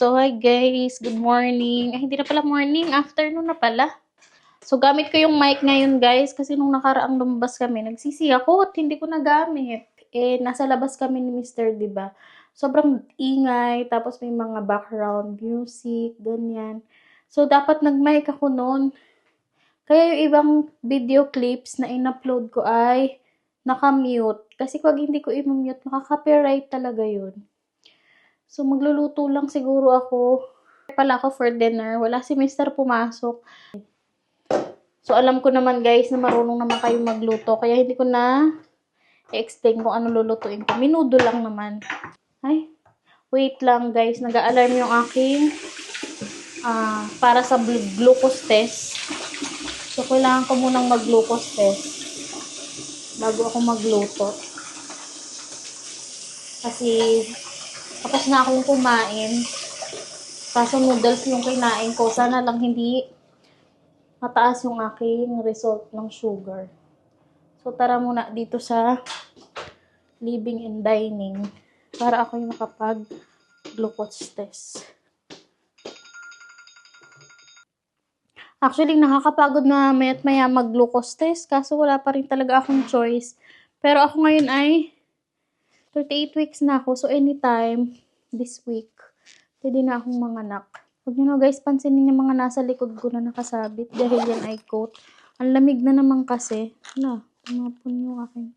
So, hi guys. Good morning. Ay, hindi na pala morning. Afternoon na pala. So, gamit ko yung mic ngayon guys kasi nung nakaraang lumabas kami, nagsisi ako at hindi ko nagamit. Nasa labas kami ni Mr. 'di ba? Sobrang ingay, tapos may mga background music, ganyan. So, dapat nag-mic ako noon. Kaya yung ibang video clips na in-upload ko ay naka-mute. Kasi pag hindi ko i-mute, makaka-copyright talaga yun. So, magluluto lang siguro ako. Pala ako for dinner. Wala si Mr. pumasok. So, alam ko naman guys na marunong naman kayong magluto. Kaya hindi ko na i-explain kung ano lulutuin ko. Minudo lang naman. Ay, wait lang guys. Nag-a-alarm yung aking para sa glucose test. So, kailangan ko munang mag-glucose test bago ako magluto. Kasi, tapos na akong kumain. Kaso noodles yung kinain ko. Sana lang hindi mataas yung aking result ng sugar. So, tara muna dito sa living and dining para ako yung makapag-glucose test. Actually, nakakapagod na maya't maya mag-glucose test kaso wala pa rin talaga akong choice. Pero ako ngayon ay 38 weeks na ako. So, anytime this week, pwede na akong manganak. Huwag nyo na guys, pansinin yung mga nasa likod ko na nakasabit dahil yan ay coat. Ang lamig na naman kasi. Tumapon yung aking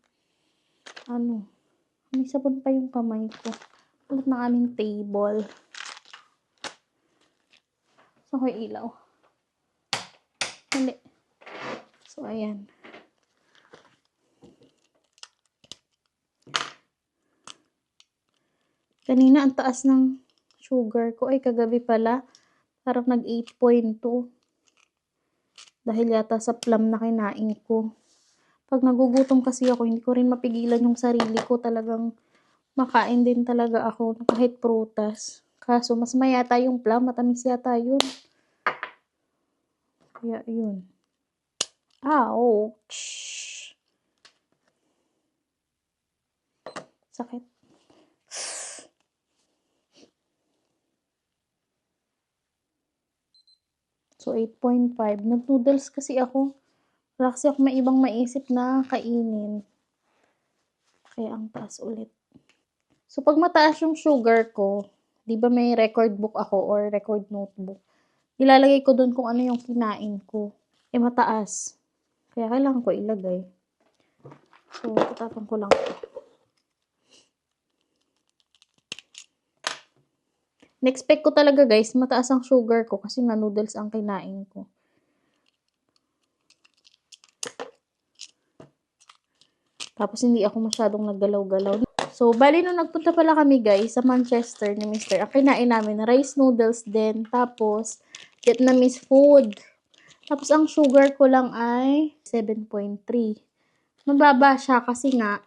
may sabon pa yung kamay ko. Ulit ng aming table. So, ko ilaw. Hindi. So, ayan. Kanina, ang taas ng sugar ko. Ay, kagabi pala. Parang nag 8.2. Dahil yata sa plum na kinain ko. Pag nagugutom kasi ako, hindi ko rin mapigilan yung sarili ko. Talagang makain din talaga ako kahit prutas. Kaso, mas mayata yung plum. Matamis yata yun. Kaya, yun. Ouch! Sakit. So, 8.5. Nag-noodles kasi ako. Wala kasi ako may ibang maisip na kainin. Kaya ang taas ulit. So, pag mataas yung sugar ko, di ba may record book ako or record notebook, ilalagay ko dun kung ano yung kinain ko. Mataas. Kaya kailangan ko ilagay. So, tatapon ko lang ito. Na-expect ko talaga guys, mataas ang sugar ko kasi nga noodles ang kinain ko. Tapos hindi ako masyadong naggalaw-galaw. So, bali nung nagpunta pala kami guys sa Manchester ni Mr. Ang kinain namin, rice noodles din. Tapos, Vietnamese food. Tapos, ang sugar ko lang ay 7.3. Mababa siya kasi nga,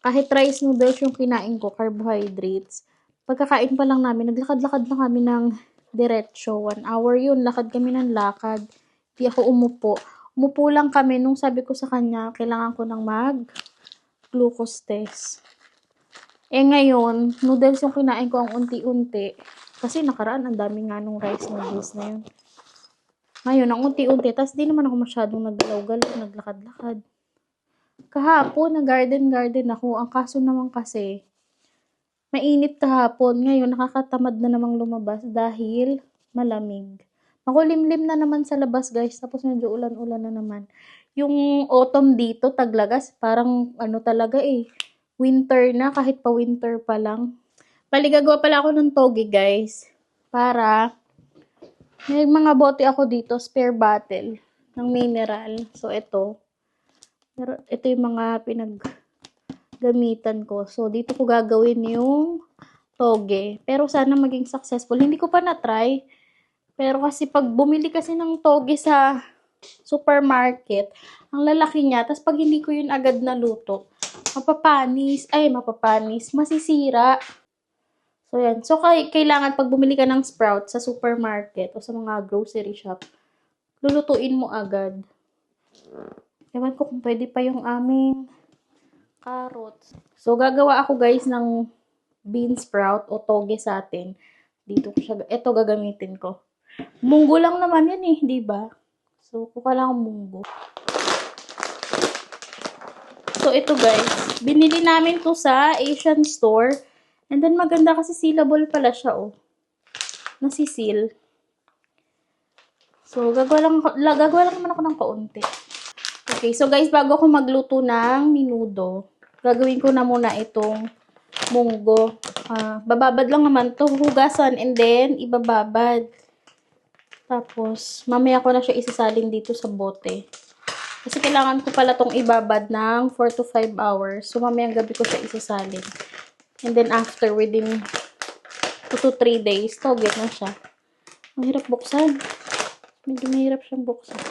kahit rice noodles yung kinain ko, carbohydrates. Pagkakain pa lang namin, naglakad-lakad na kami ng diretsyo. 1 hour yun, lakad kami ng lakad. Hindi ako umupo. Umupo lang kami nung sabi ko sa kanya, kailangan ko nang mag-glucose test. Ngayon, noodles yung kinain ko ang unti-unti. Kasi nakaraan, ang dami nga nung rice noodles na yun. Ngayon, ang unti-unti. Tapos, di naman ako masyadong naggalaw-galaw, naglakad-lakad. Kahapon, nag-garden ako. Ang kaso naman kasi, mainit kahapon. Ngayon, nakakatamad na namang lumabas dahil malamig. Makulimlim na naman sa labas, guys. Tapos, medyo ulan-ulan na naman. Yung autumn dito, Taglagas, parang talaga winter na, kahit pa winter pa lang. Bali, gagawa pala ako ng toge, guys. Para, may mga bote ako dito, spare bottle ng mineral. So, ito. Pero, ito yung mga pinaggamitan ko. So, dito ko gagawin yung toge. Pero, sana maging successful. Hindi ko pa na-try. Pero, kasi pag bumili kasi ng toge sa supermarket, ang lalaki niya. Tapos, pag hindi ko yun agad naluto, masisira. So, yan. So, kailangan pag bumili ka ng sprout sa supermarket o sa mga grocery shop, lulutuin mo agad. Ewan ko kung pwede pa yung aming carrots. So, gagawa ako guys ng bean sprout o toge sa atin. Dito ko siya, ito gagamitin ko. Munggo lang naman yan eh, di ba? So, kuha lang ang munggo. So, ito guys, binili namin to sa Asian store. And then, maganda kasi sealable pala siya, oh. Nasiseal. So, gagawa lang naman ako ng kaunti. Okay, so guys, bago ako magluto ng minudo, gagawin ko na muna itong munggo. Bababad lang naman to, hugasan, and then, ibababad. Tapos, mamaya ko na siya isasalin dito sa bote. Kasi kailangan ko pala tong ibabad ng 4 to 5 hours. So, mamayang gabi ko siya isasalin. And then, after, within 2 to 3 days, toget na siya. Ang hirap buksan. Medyo mahirap siyang buksan.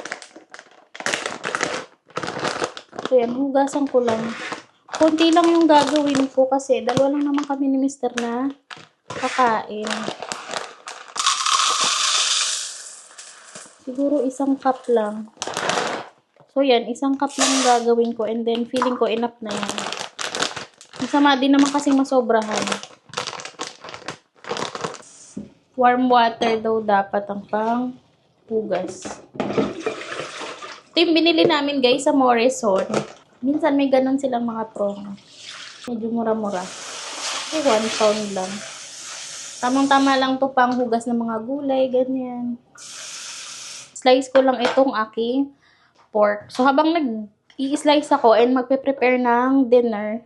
So, yan. Hugasan ko lang. Konti lang yung gagawin ko kasi dalawa lang naman kami ni Mr. na kakain. Siguro 1 cup lang. So, yan. 1 cup lang gagawin ko and then feeling ko enough na yan. Masama din naman kasing masobrahan. Warm water daw dapat ang pang-hugas. Ito yung binili namin guys sa Morrison. Minsan may ganun silang mga promo. Medyo mura-mura. Okay, 1 pound lang. Tamang-tama lang to pang hugas ng mga gulay, ganyan. Slice ko lang itong aking pork. So habang nag-i-slice ako and magpe-prepare ng dinner,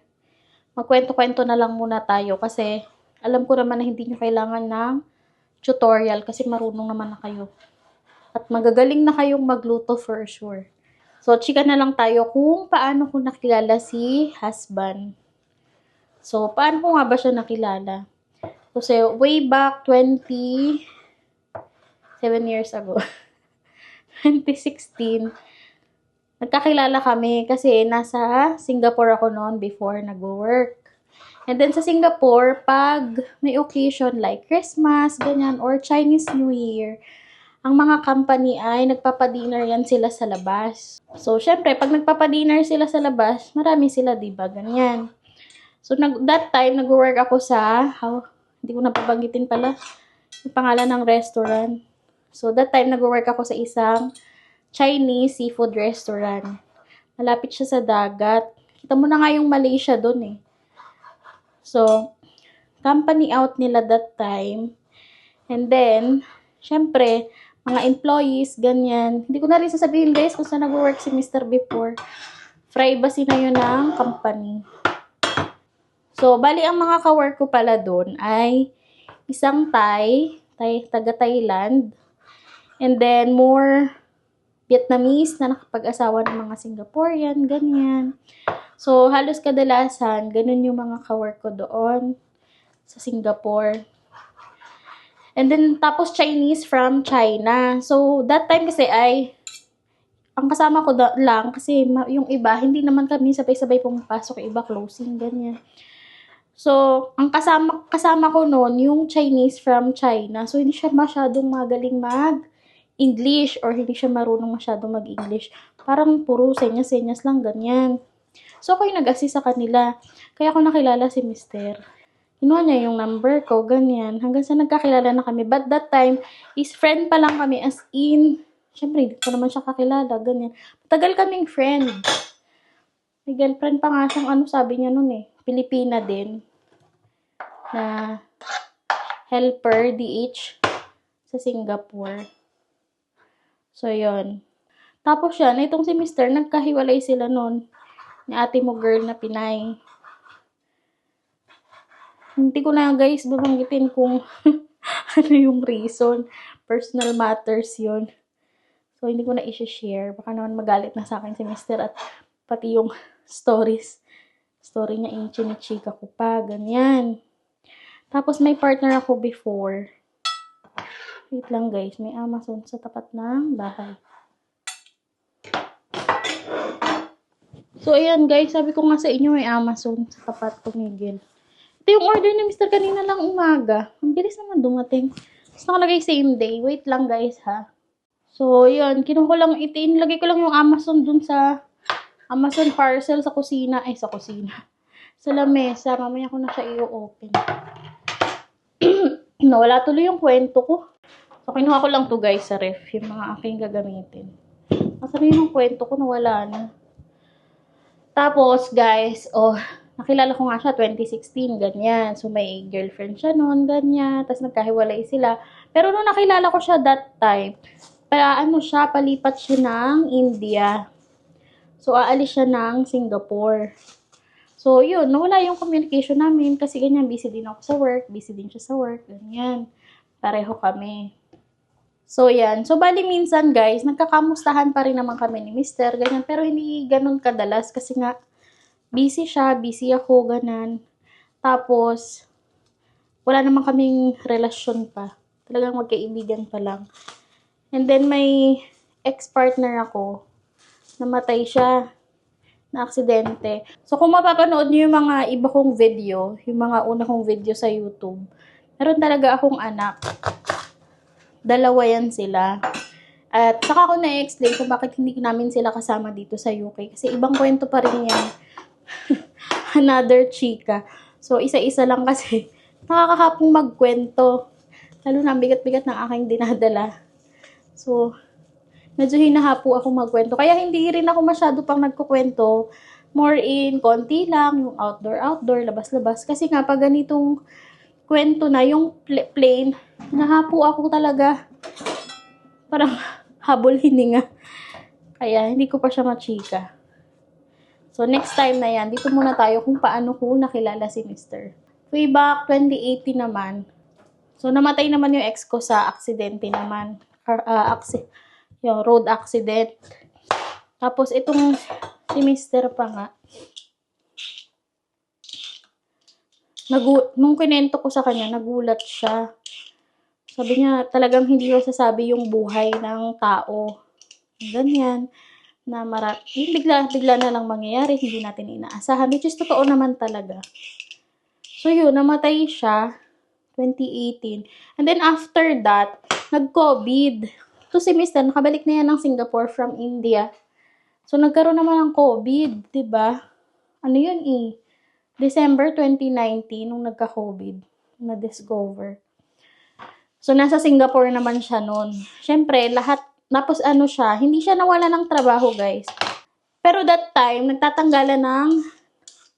magkwento-kwento na lang muna tayo kasi alam ko naman na hindi nyo kailangan ng tutorial kasi marunong naman na kayo. At magagaling na kayong magluto for sure. So, chika na lang tayo kung paano ko nakilala si husband. So, paano ko nga ba siya nakilala? Kasi, way back 7 years ago, 2016, nagkakilala kami kasi nasa Singapore ako noon before nag-work. And then, sa Singapore, pag may occasion like Christmas, ganyan, or Chinese New Year, ang mga company ay nagpapadinner yan sila sa labas. So, syempre, pag nagpapadinner sila sa labas, marami sila, diba? Ganyan. So, that time, nag-work ako sa, hindi ko napabanggitin pala, yung pangalan ng restaurant. So, that time, nag-work ako sa isang Chinese seafood restaurant. Malapit siya sa dagat. Kita mo na nga yung Malaysia dun eh. So, company out nila that time. And then, syempre, mga employees, ganyan. Hindi ko na rin sasabihin guys kung saan nag-work si Mr. before. Privacy na yun ng company. So, bali ang mga ka-work ko pala doon ay isang taga-Thailand. And then, more Vietnamese na nakapag-asawa ng mga Singaporean, ganyan. So, halos kadalasan, ganun yung mga ka-work ko doon sa Singapore. And then, tapos Chinese from China. So, that time kasi ay, ang kasama ko lang, kasi yung iba, hindi naman kami sabay-sabay pumapasok, iba closing, ganyan. So, ang kasama ko noon, yung Chinese from China. So, hindi siya masyadong magaling mag-English or hindi siya marunong masyadong mag-English. Parang puro senyas-senyas lang, ganyan. So, ako yung nag-assist sa kanila. Kaya ako nakilala si Mr. Kinuha niya yung number ko, ganyan. Hanggang sa nagkakilala na kami. But that time, is friend pa lang kami as in, syempre, hindi ko naman siya kakilala, ganyan. Matagal kaming friend. May girlfriend pa nga siyang, sabi niya nun eh, Pilipina din. Na helper, DH, sa Singapore. So, yon. Tapos yan, itong si Mr., nagkahiwalay sila nun. Ni ate mo girl na Pinay. Hindi ko na guys babanggitin kung ano yung reason. Personal matters yun. So, hindi ko na i-share. Baka naman magalit na sa akin si Mr. At pati yung story niya, chinichika ko pa. Ganyan. Tapos, may partner ako before. Wait lang guys. May Amazon sa tapat ng bahay. So, ayan guys. Sabi ko nga sa inyo may Amazon sa tapat tumigil. Ito yung order ni Mr. kanina lang umaga. Ang bilis naman dumating. Tapos nakalagay same day. Wait lang guys ha. So, yun. Inilagay ko lang yung Amazon dun sa Amazon parcel sa kusina. Ay, sa kusina. Sa lamesa. Mamaya ko na siya i-open. Nawala tuloy yung kwento ko. So, kinuha ko lang to guys sa ref, yung mga aking gagamitin. Nasaan yung kwento ko, nawala na. Tapos, guys, nakilala ko nga siya 2016, ganyan. So, may girlfriend siya noon, ganyan. Tapos, nagkahiwalay sila. Pero, nung nakilala ko siya that time, palipat siya ng India. So, aalis siya ng Singapore. So, yun, nawala yung communication namin kasi ganyan, busy din ako sa work, busy din siya sa work, ganyan. Pareho kami. So, yan. So, bali minsan, guys, nagkakamustahan pa rin naman kami ni Mister, ganyan. Pero hindi ganun kadalas kasi nga, busy siya, busy ako, ganun. Tapos, wala naman kaming relasyon pa. Talagang magkaibigan pa lang. And then, may ex-partner ako. Namatay siya na aksidente. So, kung mapapanood niyo yung mga iba kong video, yung mga una kong video sa YouTube, meron talaga akong anak. Dalawa yan sila. At saka ako na-explain kung bakit hindi namin sila kasama dito sa UK. Kasi ibang kwento pa rin yan. Another chika. So, isa-isa lang kasi. Nakakahapong magkwento. Lalo na bigat-bigat ng aking dinadala. So, medyo hinahapo ako magkwento. Kaya hindi rin ako masyado pang nagkukwento. More in, konti lang, yung outdoor, labas-labas. Kasi nga, pag ganitong kwento na, yung plain, nahapo ako talaga. Parang habol hininga. Kaya, hindi ko pa siya machika. So, next time na yan, dito muna tayo kung paano ko nakilala si Mr. Way back 2018 naman. So, namatay naman yung ex ko sa aksidente naman. Yung road accident. Tapos, itong si Mr. pa nga, nung kinento ko sa kanya, nagulat siya. Sabi niya, talagang hindi masasabi yung buhay ng tao. Ganyan. Na yung bigla na lang mangyayari, hindi natin inaasahan. Which is totoo naman talaga. So yun, namatay siya, 2018. And then after that, nag-COVID. So si Mr. nakabalik na yan ng Singapore from India. So nagkaroon naman ng COVID, 'di ba? Ano yun December 2019 nung nagka-COVID, na-discover. So, nasa Singapore naman siya noon. Siyempre, tapos siya, hindi siya nawala ng trabaho, guys. Pero that time, nagtatanggalan ng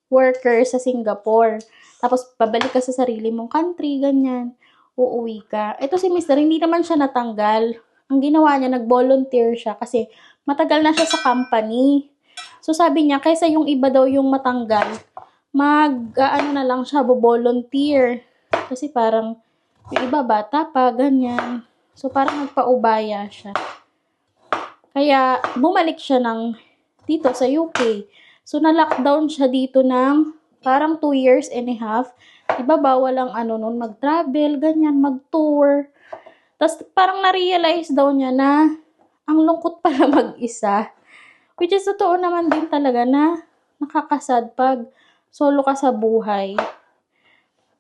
worker sa Singapore. Tapos, pabalik ka sa sarili mong country, ganyan. Uuwi ka. Ito si Mr. hindi naman siya natanggal. Ang ginawa niya, nag-volunteer siya kasi matagal na siya sa company. So, sabi niya, kaysa yung iba daw yung matanggal, na lang siya, volunteer. Kasi parang, yung iba bata pa, ganyan. So, parang nagpaubaya siya. Kaya, bumalik siya dito sa UK. So, na-lockdown siya dito ng parang 2 years and a half. Diba, bawal ang nun, mag-travel, ganyan, mag-tour. Tapos, parang na-realize daw niya na ang lungkot pala mag-isa. Which is, totoo naman din talaga na nakakasad pag solo ka sa buhay.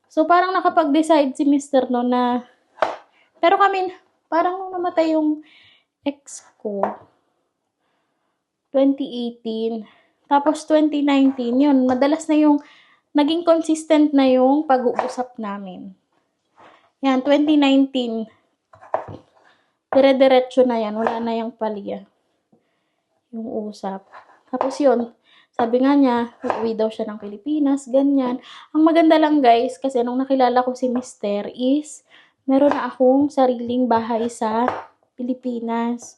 So, parang nakapag-decide si Mr. no na, pero kami, parang nung namatay yung ex ko, 2018, tapos 2019, yun, madalas na yung, naging consistent na yung pag-uusap namin. Yan, 2019, dire-diretso na yan, wala na yung palya, yung usap. Tapos yun, sabi nga niya, uuwi daw siya ng Pilipinas, ganyan. Ang maganda lang guys, kasi nung nakilala ko si Mr. is, meron na akong sariling bahay sa Pilipinas.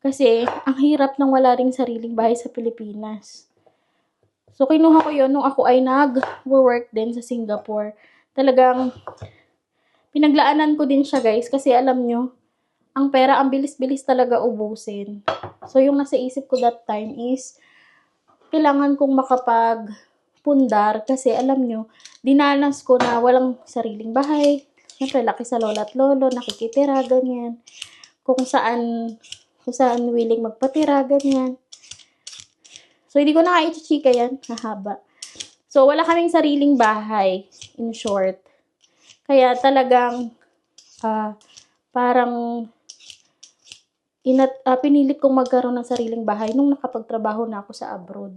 Kasi, ang hirap nang wala ring sariling bahay sa Pilipinas. So, kinuha ko yun nung ako ay nag-work din sa Singapore. Talagang, pinaglaanan ko din siya guys, kasi alam nyo, ang pera, ang bilis-bilis talaga ubusin. So, yung nasa isip ko that time is, kailangan kong makapag-pundar kasi alam nyo, dinanas ko na walang sariling bahay. Siyempre, laki sa lola at lolo, nakikitira, ganyan. Kung saan willing magpatira, ganyan. So, hindi ko na i-chika yan, mahaba. So, wala kaming sariling bahay, in short. Kaya talagang, parang, pinilit kong magkaroon ng sariling bahay nung nakapagtrabaho na ako sa abroad.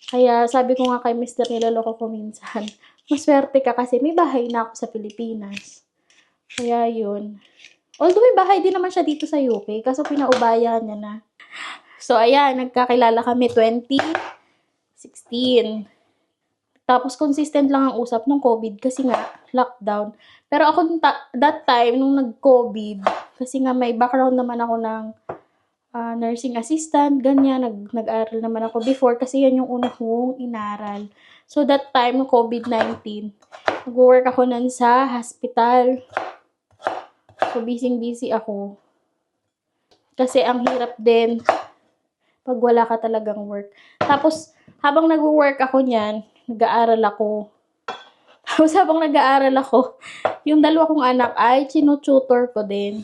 Kaya sabi ko nga kay Mr. niloloko ko minsan, maswerte ka kasi may bahay na ako sa Pilipinas. Kaya yun. Although may bahay din naman siya dito sa UK, kaso pinaubayan niya na. So, ayan, nagkakilala kami 2016. Tapos, consistent lang ang usap ng COVID kasi nga, lockdown. Pero ako, that time, nung nag-COVID, kasi nga may background naman ako ng nursing assistant, ganyan, nag-aral naman ako before kasi yan yung una kong inaral. So, that time, COVID-19, nag-work ako nun sa hospital. So, busy ako. Kasi ang hirap din pag wala ka talagang work. Tapos, habang nag-work ako niyan, nag-aaral ako. Tapos, habang nag-aaral ako, yung dalawa kong anak ay tinututor ko din.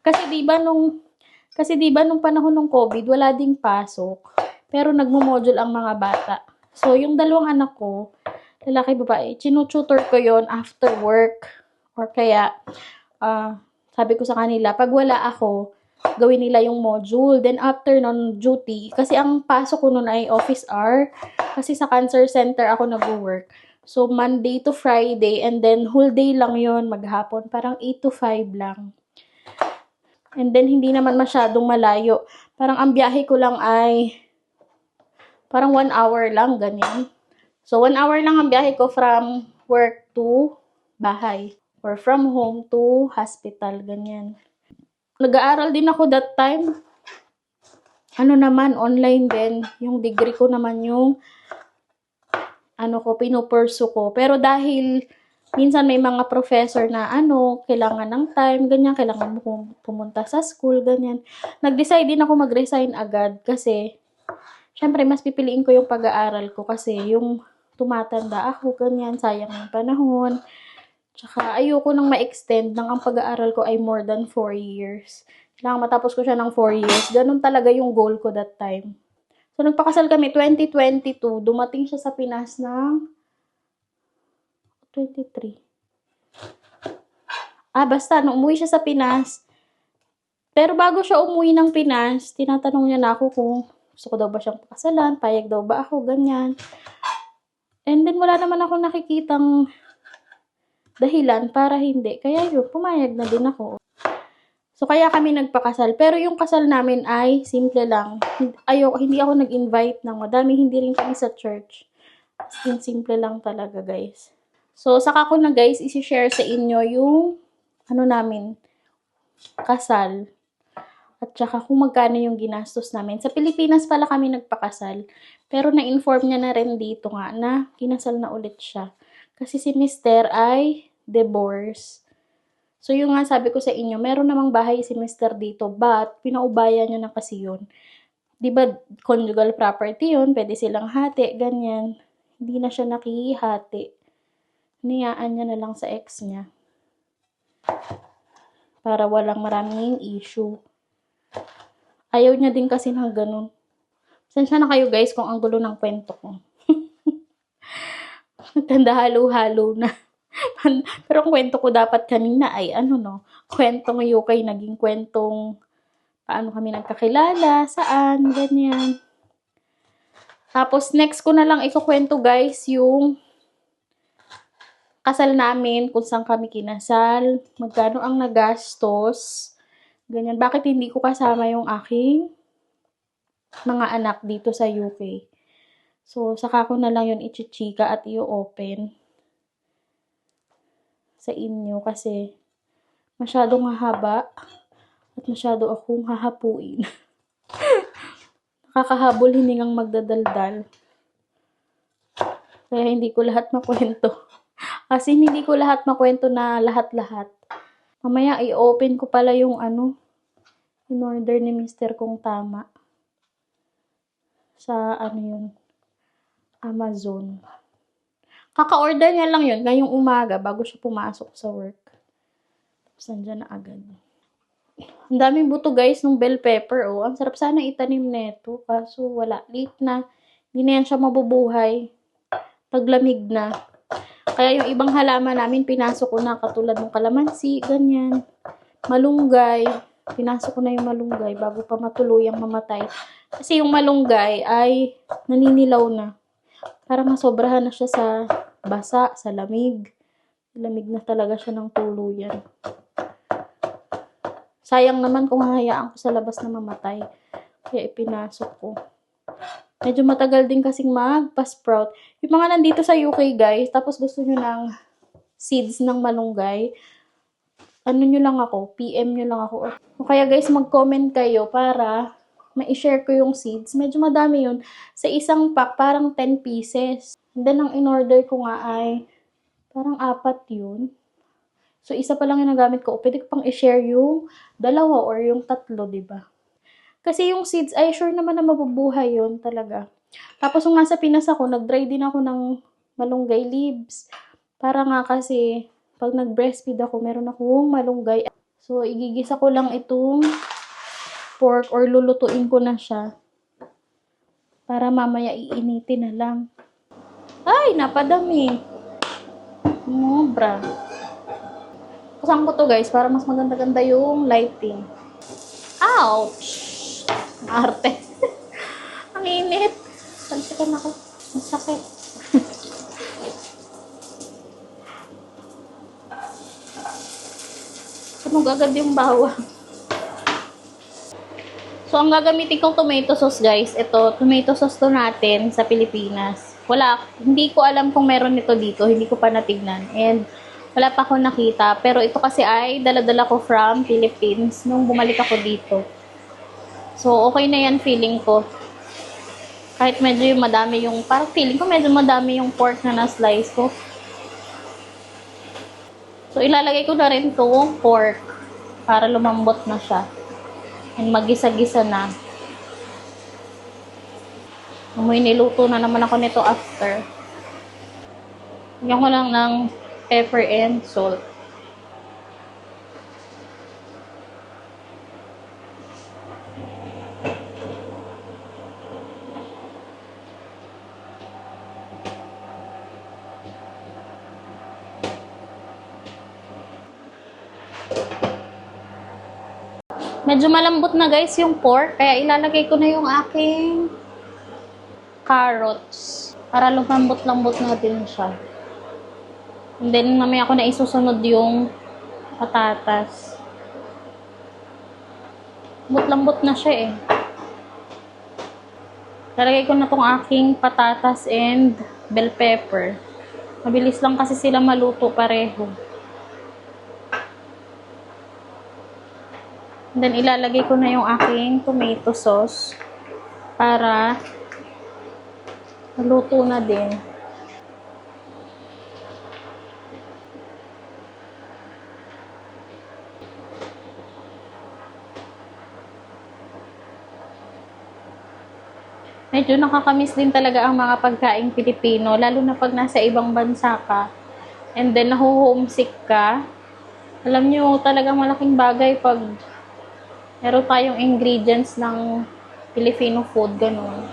Kasi 'di ba nung panahon ng COVID, wala ding pasok. Pero nagmo-module ang mga bata. So, yung dalawang anak ko, lalaki babae, tinututor ko yon after work. Or kaya, sabi ko sa kanila, pag wala ako, gawin nila yung module. Then, after non duty, kasi ang pasok ko nun ay office hour. Kasi sa cancer center ako nag-work. So, Monday to Friday, and then whole day lang yon maghapon. Parang 8 to 5 lang. And then, hindi naman masyadong malayo. Parang ang biyahe ko lang ay parang 1 hour lang, ganyan. So, 1 hour lang ang biyahe ko from work to bahay. Or from home to hospital, ganyan. Nag-aaral din ako that time. Online din. Yung degree ko naman yung pinupursu ko. Pero dahil minsan may mga professor na kailangan ng time, ganyan, kailangan mo pumunta sa school, ganyan. Nag-decide din ako mag-resign agad kasi syempre mas pipiliin ko yung pag-aaral ko kasi yung tumatanda ako, ganyan, sayang yung panahon. Tsaka ayoko nang ma-extend nang ang pag-aaral ko ay more than 4 years. Kailangan matapos ko siya ng 4 years. Ganun talaga yung goal ko that time. So, nagpakasal kami 2022. Dumating siya sa Pinas ng 23. Basta, nung umuwi siya sa Pinas, pero bago siya umuwi ng Pinas, tinatanong niya na ako kung gusto ko daw ba siyang pakasalan, payag daw ba ako, ganyan. And then, wala naman ako nakikitang dahilan para hindi. Kaya yun, pumayag na din ako. So, kaya kami nagpakasal. Pero yung kasal namin ay simple lang. Hindi ako nag-invite ng madami. Hindi rin kami sa church. Simple lang talaga, guys. So, saka ko na, guys, isi-share sa inyo yung namin, kasal. At saka kung magkano yung ginastos namin. Sa Pilipinas pala kami nagpakasal. Pero na-inform niya na rin dito nga na kinasal na ulit siya. Kasi si Mister ay divorce. So, yung nga sabi ko sa inyo, meron namang bahay si Mister dito, but pinaubayan niya na kasi yun. Diba, conjugal property yun, pwede silang hati, ganyan. Hindi na siya nakihati. Niyaan niya na lang sa ex niya. Para walang maraming issue. Ayaw niya din kasi ng ganun. Sensya na kayo guys kung ang gulo ng kwento ko. Tanda halo-halo na. Pero ang kwento ko dapat kanina ay kwentong UK, naging kwentong paano kami nagkakilala, saan, ganyan. Tapos next ko na lang ikukwento guys yung kasal namin, kung saan kami kinasal, magkano ang nagastos, ganyan. Bakit hindi ko kasama yung aking mga anak dito sa UK. So, saka ko na lang yun ichichika at i-open sa inyo kasi masyadong hahaba at masyado akong hahapuin. Nakakahabol hiningang magdadaldal. Kaya hindi ko lahat makwento. Kasi hindi ko lahat makwento na lahat-lahat. Mamaya i-open ko pala yung in-order ni Mister kung tama. Sa yun, Amazon. Kaka-order niya lang yun ngayong umaga bago siya pumasok sa work. Tapos nandyan na agad. Ang daming buto guys ng bell pepper. Ang sarap sana itanim neto. Kaso wala. Late na. Hindi na yan siya mabubuhay. Taglamig na. Kaya yung ibang halaman namin pinasok ko na katulad ng kalamansi, ganyan. Malunggay. Pinasok ko na yung malunggay bago pa matuluyang mamatay. Kasi yung malunggay ay naninilaw na. Para masobrahan na siya sa basa, sa lamig. Lamig na talaga siya ng tuluyan. Sayang naman kung hahayaan ko sa labas na mamatay. Kaya ipinasok ko. Medyo matagal din kasing magpa-sprout. Yung mga nandito sa UK guys, tapos gusto nyo ng seeds ng malunggay, ano nyo lang ako, PM nyo lang ako. O kaya guys, mag-comment kayo para ma-share ko yung seeds. Medyo madami yun. Sa isang pack, parang 10 pieces. And then, ang in-order ko nga ay parang 4 yun. So, isa pa lang yung nagamit ko. Pwede ko pang i-share yung 2 or yung 3, diba? Kasi yung seeds, ay sure naman na mabubuhay yun talaga. Tapos, kung nasa Pinas ako, nag-dry din ako ng malunggay leaves. Para nga kasi, pag nag-breastfeed ako, meron akong malunggay. So, igigisa ko lang itong pork or lulutuin ko na siya. Para mamaya iinitin na lang. Ay, napadami. Mobra. Kusang ko to guys, para mas maganda-ganda yung lighting. Ouch! Arte. Ang init. Salsikan ako. Ang sakit. Sunog agad yung bawang. So, ang gagamitin kong tomato sauce guys, ito, tomato sauce to natin sa Pilipinas. Hindi ko alam kung meron nito dito, hindi ko pa natignan. And, wala pa ako nakita. Pero ito kasi ay dala-dala ko from Philippines nung bumalik ako dito. So, okay na yan feeling ko. Kahit medyo madami yung, parang feeling ko medyo madami yung pork na na-slice ko. So, ilalagay ko na rin itong pork para lumambot na siya. And magisa-gisa na. Amoy niluto na naman ako nito after. Lagyan ko lang ng pepper and salt. Medyo malambot na guys yung pork, kaya ilalagay ko na yung aking carrots para lumambot-lambot natin siya. And then mamaya ko na isusunod yung patatas. Lambot na siya eh. Lalagay ko na tong aking patatas and bell pepper. Mabilis lang kasi sila maluto pareho. And then, ilalagay ko na yung aking tomato sauce para maluto na din. Medyo nakakamiss din talaga ang mga pagkaing Pilipino, lalo na pag nasa ibang bansa ka. And then, naho-homesick ka. Alam nyo, talagang malaking bagay pag meron tayong ingredients ng Filipino food, ganun.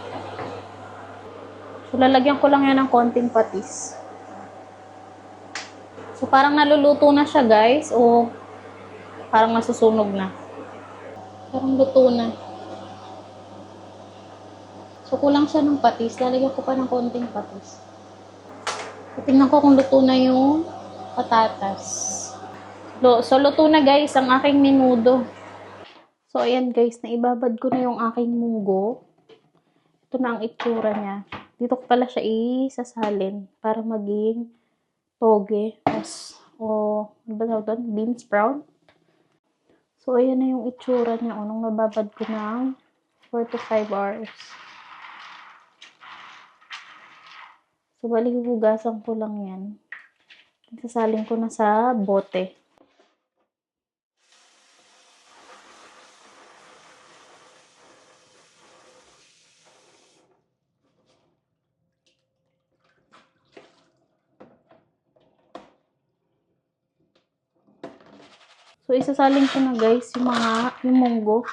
So, lalagyan ko lang yan ng konting patis. So, parang naluluto na siya, guys. O, parang masusunog na. Parang luto na. So, kulang siya ng patis. Lalagyan ko pa ng konting patis. So, tingnan ko kung luto na yung patatas. So, luto na, guys, ang aking menudo. So, ayan guys, naibabad ko na yung aking munggo. Ito na ang itsura niya. Dito ko pala siya isasalin para maging toge. Ano ba tawag doon? Bean sprout. So, ayan na yung itsura niya. Nung nababad ko ng 4 to 5 hours. So, bali hugasan ko lang yan. Isasalin ko na sa bote. So, isasalin ko na guys yung munggo.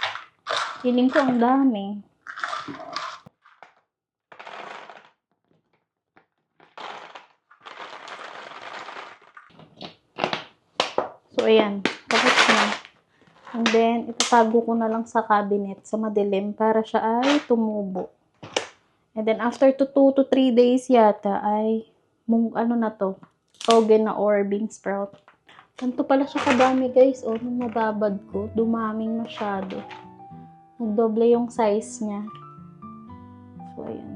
Feeling ko ang dami. So, ayan. Tapos na. And then, itatago ko na lang sa cabinet sa madilim para siya ay tumubo. And then, after 2 to 3 days yata, ay, ano na to, toge na or bean sprout. Ganito pala siya kadami, guys. O, nung nababad ko, dumaming masyado. Nagdoble yung size niya. So, ayan.